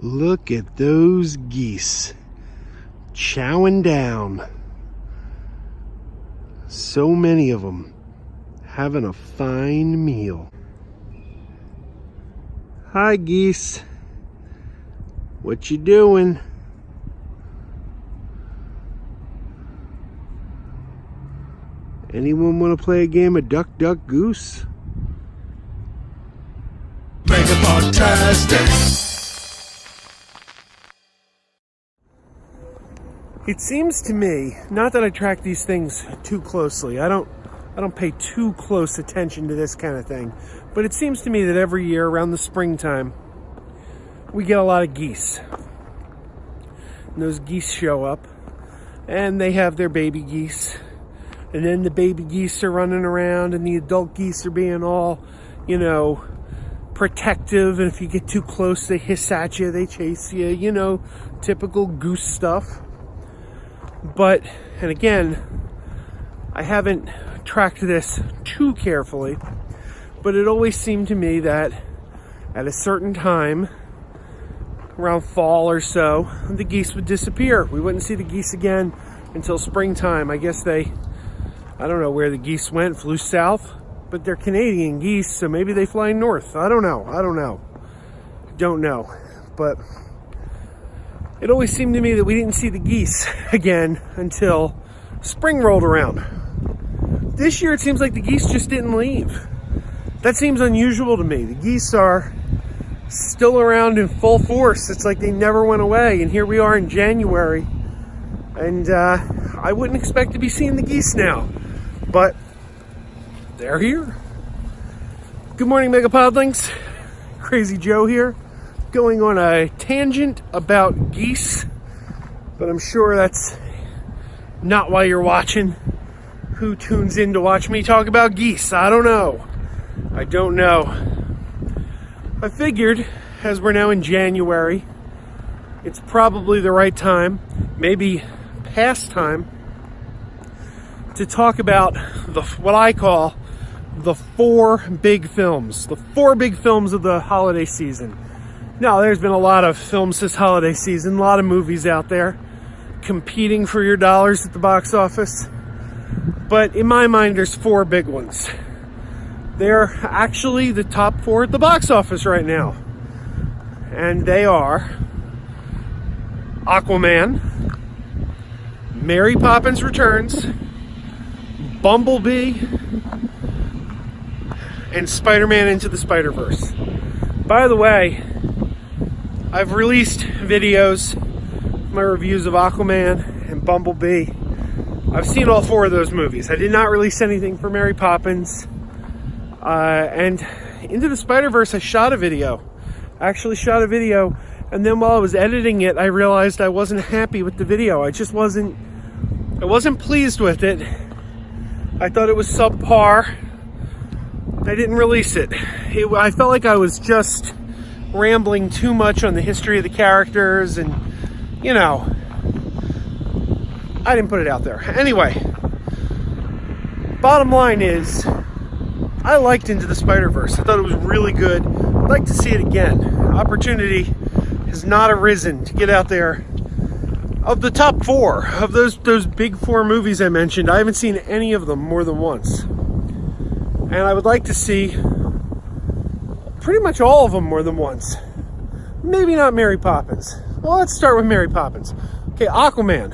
Look at those geese chowing down. So many of them having a fine meal. Hi geese, what you doing? Anyone want to play a game of duck, duck, goose? MegaPodTastic. It seems to me, not that I track these things too closely, I don't pay too close attention to this kind of thing, but it seems to me that every year around the springtime, we get a lot of geese. And those geese show up, and they have their baby geese, and then the baby geese are running around, and the adult geese are being all, protective, and if you get too close, they hiss at you, they chase you, typical goose stuff. But, and again, I haven't tracked this too carefully, but it always seemed to me that at a certain time, around fall or so, the geese would disappear. We wouldn't see the geese again until springtime. I guess I don't know where the geese went, flew south, but they're Canadian geese, so maybe they fly north. I don't know. But it always seemed to me that we didn't see the geese again until spring rolled around. This year it seems like the geese just didn't leave. That seems unusual to me. The geese are still around in full force. It's like they never went away, and here we are in January, and I wouldn't expect to be seeing the geese now, but they're here. Good morning, Megapodlings. Krazy Joe here, going on a tangent about geese, but I'm sure that's not why you're watching. Who tunes in to watch me talk about geese? I don't know. I figured, as we're now in January, it's probably the right time, maybe past time, to talk about what I call the four big films of the holiday season. Now, there's been a lot of films this holiday season, a lot of movies out there competing for your dollars at the box office. But in my mind, there's four big ones. They're actually the top four at the box office right now. And they are Aquaman, Mary Poppins Returns, Bumblebee, and Spider-Man Into the Spider-Verse. By the way, I've released videos, my reviews of Aquaman and Bumblebee. I've seen all four of those movies. I did not release anything for Mary Poppins. And Into the Spider-Verse, I shot a video. And then while I was editing it, I realized I wasn't happy with the video. I wasn't pleased with it. I thought it was subpar. I didn't release it. I felt like I was just rambling too much on the history of the characters, and I didn't put it out there. Anyway, bottom line is, I liked Into the Spider-Verse. I thought it was really good. I'd like to see it again. Opportunity has not arisen to get out there. Of the top four, of those big four movies I mentioned, I haven't seen any of them more than once. And I would like to see pretty much all of them more than once. Maybe not Mary Poppins. Well, let's start with Mary Poppins. Okay, Aquaman.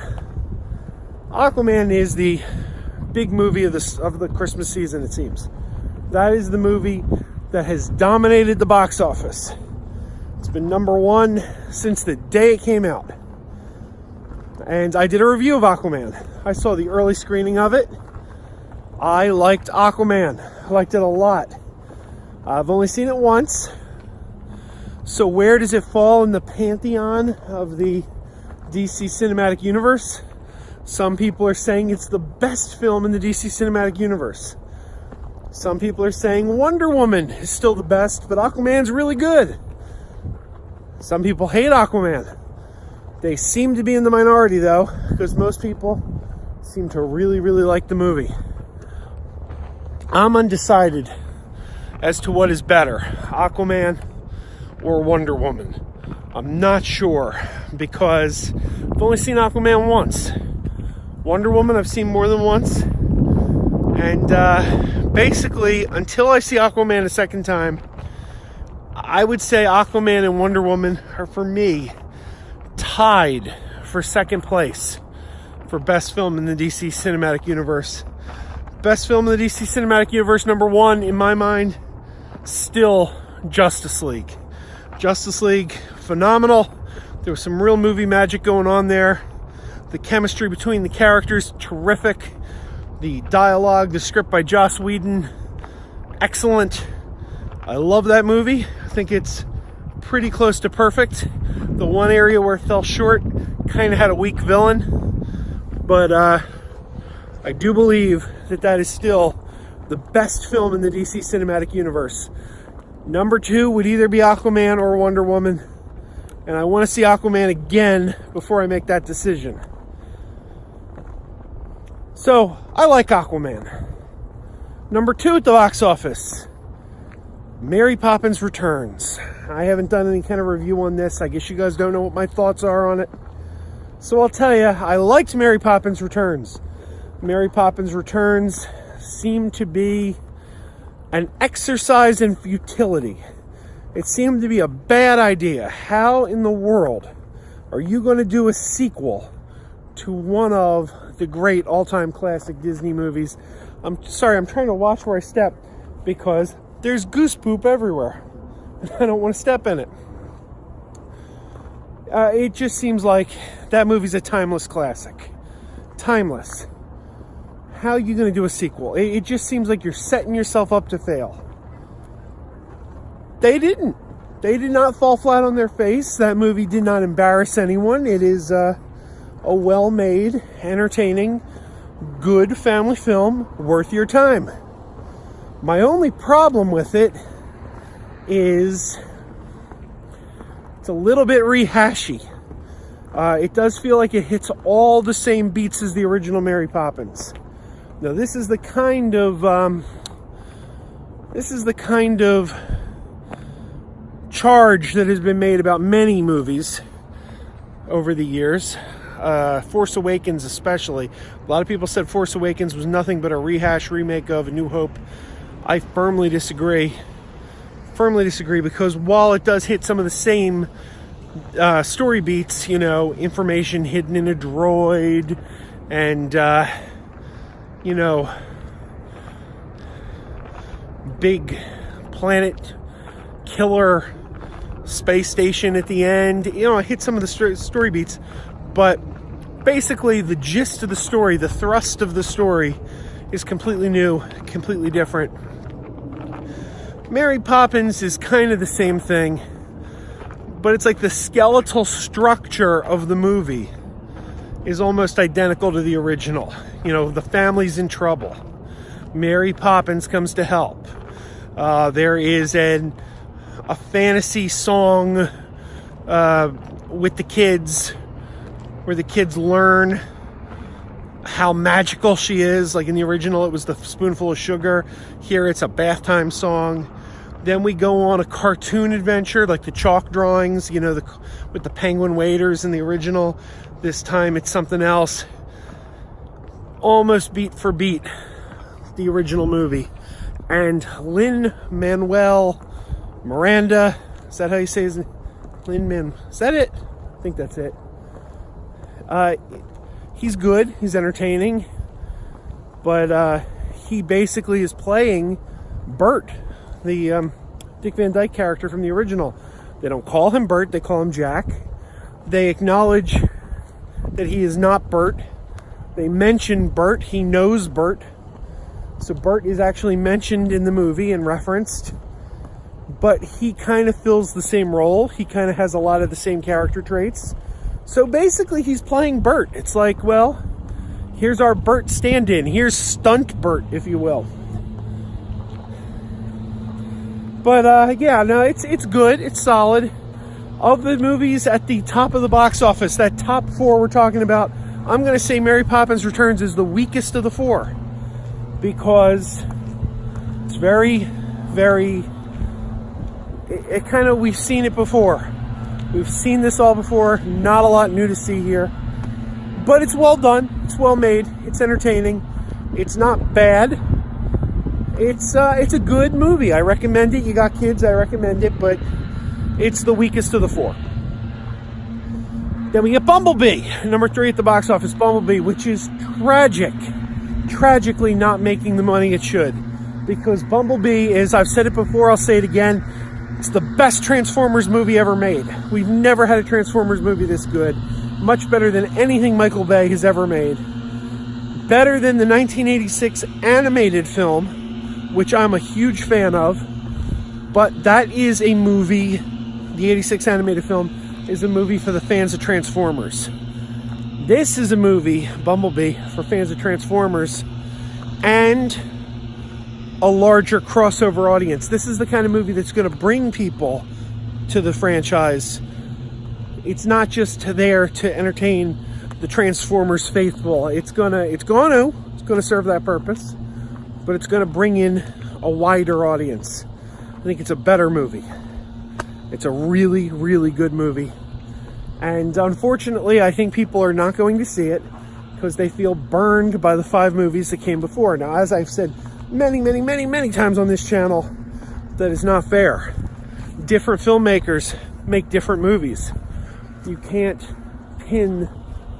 Aquaman is the big movie of the Christmas season, it seems. That is the movie that has dominated the box office. It's been number one since the day it came out. And I did a review of Aquaman. I saw the early screening of it. I liked Aquaman. I liked it a lot. I've only seen it once. So where does it fall in the pantheon of the DC Cinematic Universe? Some people are saying it's the best film in the DC Cinematic Universe. Some people are saying Wonder Woman is still the best, but Aquaman's really good. Some people hate Aquaman. They seem to be in the minority, though, because most people seem to really, really like the movie. I'm undecided as to what is better, Aquaman or Wonder Woman. I'm not sure, because I've only seen Aquaman once. Wonder Woman I've seen more than once. And basically, until I see Aquaman a second time, I would say Aquaman and Wonder Woman are, for me, tied for second place for best film in the DC Cinematic Universe. Best film in the DC Cinematic Universe, number one, in my mind, still Justice League. Justice League, phenomenal. There was some real movie magic going on there. The chemistry between the characters, terrific. The dialogue, the script by Joss Whedon, excellent. I love that movie. I think it's pretty close to perfect. The one area where it fell short kind of had a weak villain. But I do believe that that is still the best film in the DC Cinematic Universe. Number two would either be Aquaman or Wonder Woman. And I want to see Aquaman again before I make that decision. So, I like Aquaman. Number two at the box office, Mary Poppins Returns. I haven't done any kind of review on this. I guess you guys don't know what my thoughts are on it. So I'll tell you, I liked Mary Poppins Returns. Mary Poppins Returns seemed to be an exercise in futility. It seemed to be a bad idea. How in the world are you going to do a sequel to one of the great all-time classic Disney movies? I'm sorry, I'm trying to watch where I step because there's goose poop everywhere. And I don't want to step in it. It just seems like that movie's a timeless classic. Timeless. How are you going to do a sequel? It just seems like you're setting yourself up to fail. They didn't. They did not fall flat on their face. That movie did not embarrass anyone. It is a well-made, entertaining, good family film worth your time. My only problem with it is it's a little bit rehashy. It does feel like it hits all the same beats as the original Mary Poppins. Now, this is the kind of charge that has been made about many movies over the years. Force Awakens especially. A lot of people said Force Awakens was nothing but a rehash remake of A New Hope. I firmly disagree. Because while it does hit some of the same story beats, you know, information hidden in a droid and you know, big planet killer space station at the end, you know, it hits some of the story beats, but basically the gist of the story, the thrust of the story is completely new, completely different. Mary Poppins is kind of the same thing, but it's like the skeletal structure of the movie is almost identical to the original. You know, the family's in trouble. Mary Poppins comes to help. There is a fantasy song with the kids, where the kids learn how magical she is. Like in the original, it was the spoonful of sugar. Here, it's a bath time song. Then we go on a cartoon adventure, like the chalk drawings, you know, with the penguin waders in the original. This time, it's something else. Almost beat for beat, the original movie. And Lin-Manuel Miranda, is that how you say his name? Is that it? I think that's it. He's good, he's entertaining, but he basically is playing Bert, the Dick Van Dyke character from the original. They don't call him Bert, they call him Jack. They acknowledge that he is not Bert. They mention Bert, he knows Bert. So Bert is actually mentioned in the movie and referenced, but he kind of fills the same role. He kind of has a lot of the same character traits. So basically he's playing Bert. It's like, well, here's our Bert stand-in. Here's stunt Bert, if you will. But yeah, no, it's good. It's solid. Of the movies at the top of the box office, that top four we're talking about, I'm going to say Mary Poppins Returns is the weakest of the four. Because it's very, very... It kind of, we've seen it before. We've seen this all before. Not a lot new to see here. But it's well done. It's well made. It's entertaining. It's not bad. It's a good movie. I recommend it. You got kids, I recommend it. But it's the weakest of the four. Then we get Bumblebee. Number 3 at the box office. Bumblebee, which is tragic. Tragically not making the money it should. Because Bumblebee is, I've said it before, I'll say it again, it's the best Transformers movie ever made. We've never had a Transformers movie this good. Much better than anything Michael Bay has ever made. Better than the 1986 animated film, which I'm a huge fan of. But that is a movie, the 86 animated film is a movie for the fans of Transformers. This is a movie, Bumblebee, for fans of Transformers and a larger crossover audience. This is the kind of movie that's going to bring people to the franchise. It's not just there to entertain the Transformers faithful. It's going to serve that purpose, but it's going to bring in a wider audience. I think it's a better movie. It's a really, really good movie. And unfortunately, I think people are not going to see it because they feel burned by the 5 movies that came before. Now, as I've said many times on this channel, that is not fair. Different filmmakers make different movies. You can't pin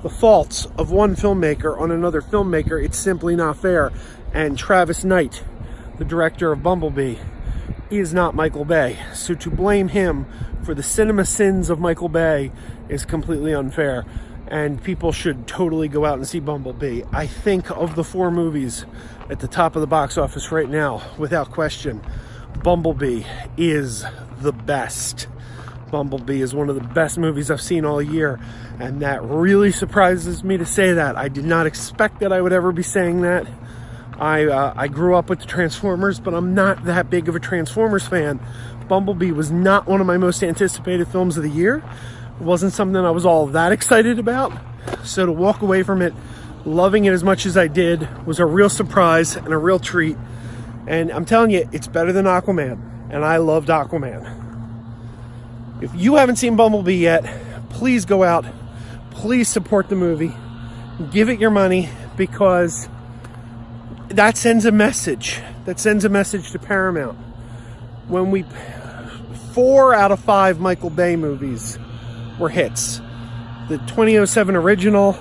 the faults of one filmmaker on another filmmaker. It's simply not fair. And Travis Knight, the director of Bumblebee, is not Michael Bay. So to blame him for the cinema sins of Michael Bay is completely unfair. And people should totally go out and see Bumblebee. I think of the 4 movies at the top of the box office right now, without question, Bumblebee is the best. Bumblebee is one of the best movies I've seen all year, and that really surprises me to say that. I did not expect that I would ever be saying that. I grew up with the Transformers, but I'm not that big of a Transformers fan. Bumblebee was not one of my most anticipated films of the year. It wasn't something I was all that excited about. So to walk away from it, loving it as much as I did, was a real surprise and a real treat. And I'm telling you, it's better than Aquaman. And I loved Aquaman. If you haven't seen Bumblebee yet, please go out. Please support the movie. Give it your money, because that sends a message. That sends a message to Paramount. When 4 out of 5 Michael Bay movies were hits. The 2007 original,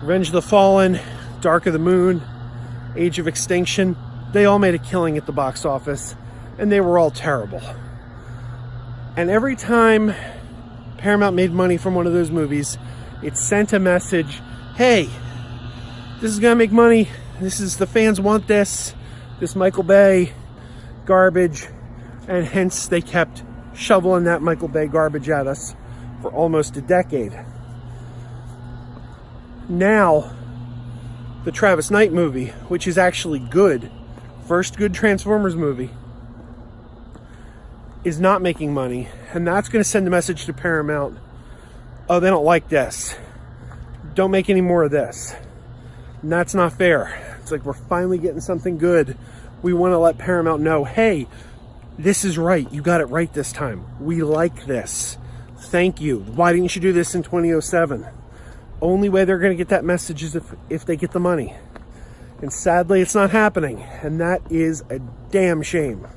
Revenge of the Fallen, Dark of the Moon, Age of Extinction, they all made a killing at the box office, and they were all terrible. And every time Paramount made money from one of those movies, it sent a message, hey, this is going to make money. The fans want this Michael Bay garbage. And hence they kept shoveling that Michael Bay garbage at us for almost a decade. Now, the Travis Knight movie, which is actually good, first good Transformers movie, is not making money. And that's going to send a message to Paramount. Oh, they don't like this. Don't make any more of this. And that's not fair. It's like we're finally getting something good. We want to let Paramount know, hey, this is right. You got it right this time. We like this. Thank you. Why didn't you do this in 2007? Only way they're going to get that message is if they get the money. And sadly, it's not happening. And that is a damn shame.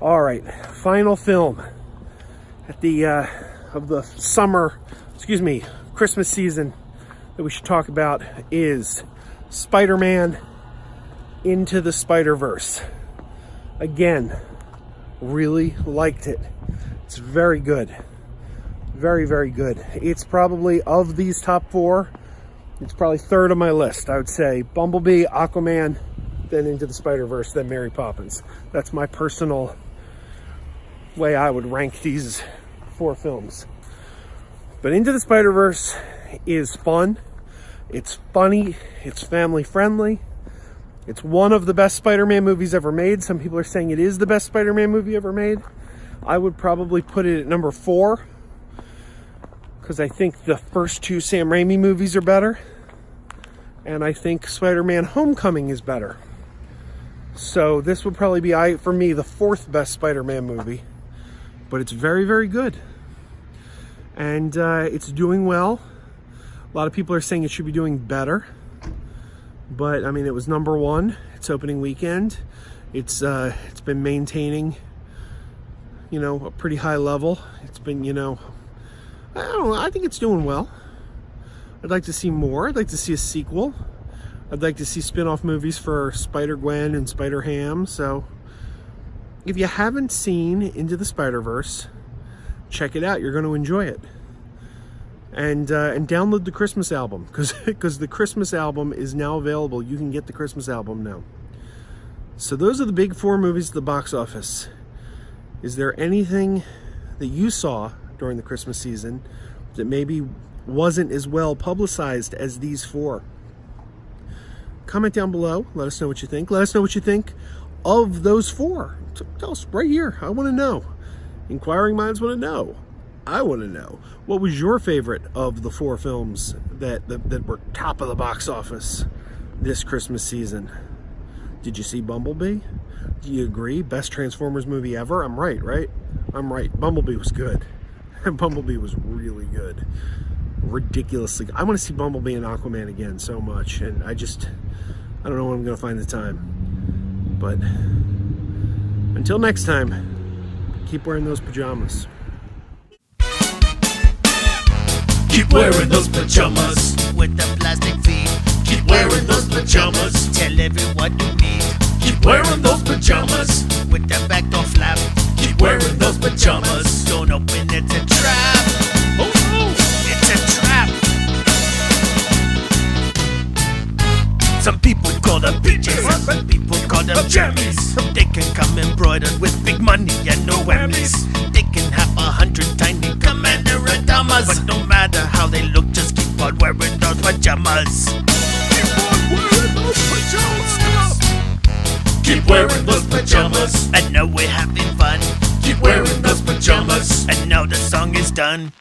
All right. Final film at the of the Christmas season that we should talk about is Spider-Man Into the Spider-Verse. Again, really liked it. It's very good. Very, very good. It's probably, of these top 4, it's probably 3rd on my list. I would say Bumblebee, Aquaman, then Into the Spider-Verse, then Mary Poppins. That's my personal way I would rank these 4 films. But Into the Spider-Verse is fun. It's funny. It's family friendly. It's one of the best Spider-Man movies ever made. Some people are saying it is the best Spider-Man movie ever made. I would probably put it at number 4, because I think the first 2 Sam Raimi movies are better. And I think Spider-Man Homecoming is better. So this would probably be, for me, the 4th best Spider-Man movie. But it's very, very good. And it's doing well. A lot of people are saying it should be doing better. But, I mean, it was number one. It's opening weekend. It's been maintaining, a pretty high level. It's been, I don't know, I think it's doing well. I'd like to see more. I'd like to see a sequel. I'd like to see spin-off movies for Spider-Gwen and Spider-Ham. So, if you haven't seen Into the Spider-Verse, check it out. You're going to enjoy it. And download the Christmas album, because the Christmas album is now available. You can get the Christmas album now. So those are the big four movies at the box office. Is there anything that you saw during the Christmas season that maybe wasn't as well publicized as these four? Comment down below. Let us know what you think. Let us know what you think of those four. Tell us right here. I want to know. Inquiring minds want to know. I want to know. What was your favorite of the four films that were top of the box office this Christmas season? Did you see Bumblebee? Do you agree? Best Transformers movie ever? I'm right? I'm right. Bumblebee was good. Bumblebee was really good. Ridiculously good. I want to see Bumblebee and Aquaman again so much, and I don't know when I'm going to find the time. But until next time, keep wearing those pajamas. Keep wearing those pajamas with the plastic feet. Keep wearing those pajamas. Tell everyone you meet. Keep wearing those pajamas with the back door flap. Keep wearing those pajamas. Don't open, it's a trap. Oh no, it's a trap. Some people call them PJs, some people call them jammies. They can come embroidered with big money and no whammies. They can have 100 tiny commander adamas, but no matter how they look, just keep on wearing those pajamas. Keep on wearing those pajamas. Keep wearing those pajamas. And now we're having fun. Keep wearing those pajamas. And now the song is done.